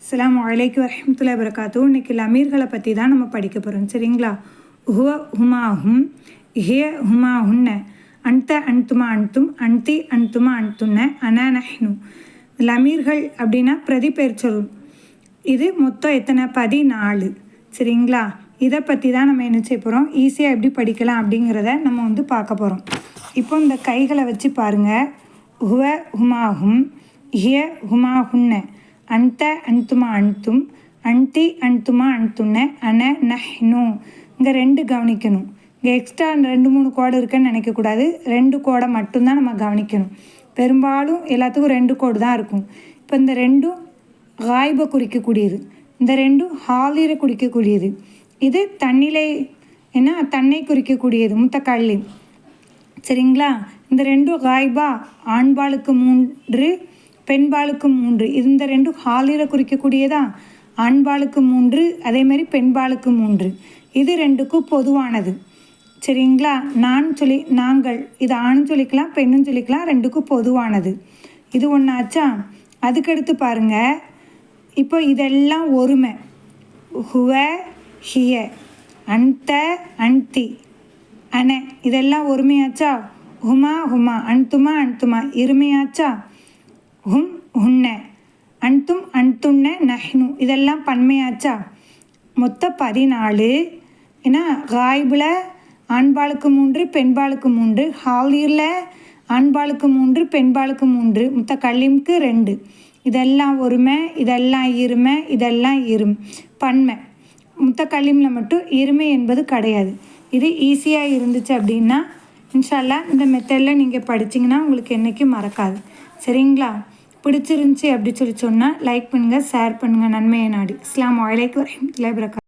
அஸ்ஸலாமு அலைக்கும் வரஹ்மத்துல்லாஹி வபரகாத்துஹு. இன்றைக்கி லமீர்களை பற்றி தான் நம்ம படிக்க போகிறோம், சரிங்களா? ஹுவ ஹுமாஹும், ஹிய ஹுமாஹுன்ன, அன்த அன்துமா அன்தும், அன்தி அன்துமா அன்துன்ன, அன நஹ்னு. லமீர்கள் அப்படின்னா பிரதிபெயர்ச்சொல். இது மொத்தம் எத்தனை? 14, சரிங்களா? இதை பற்றி தான் நம்ம என்ன செய்ய போகிறோம், ஈஸியாக எப்படி படிக்கலாம் அப்படிங்கிறத நம்ம பார்க்க போகிறோம். இப்போ இந்த கைகளை வச்சு பாருங்கள். ஹுவ ஹுமாஹும், ஹிய ஹுமாஹுன்ன, அன்த அன்துமா அன்தும், அன்தி அன்துமா அன்துன்ன, அன நஹ்னு. இங்கே 2 கவனிக்கணும். இங்கே எக்ஸ்ட்ரா 2-3 கோடு இருக்குன்னு நினைக்கக்கூடாது. 2 கோடை மட்டும்தான் நம்ம கவனிக்கணும். பெரும்பாலும் எல்லாத்துக்கும் 2 கோடு தான் இருக்கும். இப்போ இந்த 2ம் காய்பை குறிக்கக்கூடியது, இந்த 2ம் ஹாலிரை குறிக்கக்கூடியது. இது தன்னிலை தன்னை குறிக்கக்கூடியது, முத்தக்கல்லி, சரிங்களா? இந்த 2ம் காய்பா, ஆண்பாலுக்கு 3, பெண்பாலுக்கு 3. இந்த 2ம் ஹாலிரை குறிக்கக்கூடியதா, ஆண்பாலுக்கு 3, அதேமாதிரி பெண்பாலுக்கு 3. இது 2க்கும் பொதுவானது, சரிங்களா? நாங்கள், இது ஆணும் சொல்லிக்கலாம் பெண்ணும் சொல்லிக்கலாம், 2க்கும் பொதுவானது. இது ஒன்றாச்சா? அதுக்கடுத்து பாருங்கள். இப்போ இதெல்லாம் ஒருமை. ஹுவ ஹிய, அன்த அன்தி, அன, இதெல்லாம் ஒருமையாச்சா? ஹுமா ஹுமா, அன்துமா அன்துமா இருமையாச்சா? ஹும் ஹுன்ன, அன்தும் அன்துன்ன, நஹ்னு, இதெல்லாம் பன்மையாச்சா? மொத்தம் 14. ஏன்னா காய்பில் ஆண்பாலுக்கு 3 பெண்பாலுக்கு 3, ஹாலியில் ஆண்பாலுக்கு 3 பெண்பாலுக்கு 3, முத்தக்கல்லிம்க்கு 2. இதெல்லாம் ஒருமை, இதெல்லாம் இருமை, இதெல்லாம் பன்மை. முத்தக்கல்லிமில் மட்டும் இருமை என்பது கிடையாது. இது ஈஸியாக இருந்துச்சு அப்படின்னா இன்ஷா அல்லாஹ் இந்த மெத்தடில் நீங்கள் படிச்சிங்கன்னா உங்களுக்கு என்றைக்கும் மறக்காது, சரிங்களா? பிடிச்சிருந்துச்சி அப்படி சொன்னால் லைக் பண்ணுங்கள், ஷேர் பண்ணுங்கள், நன்மையை நாடி. அஸ்ஸலாமு அலைக்கும் வரஹ்மத்துல்லாஹி வபரகாத்துஹு.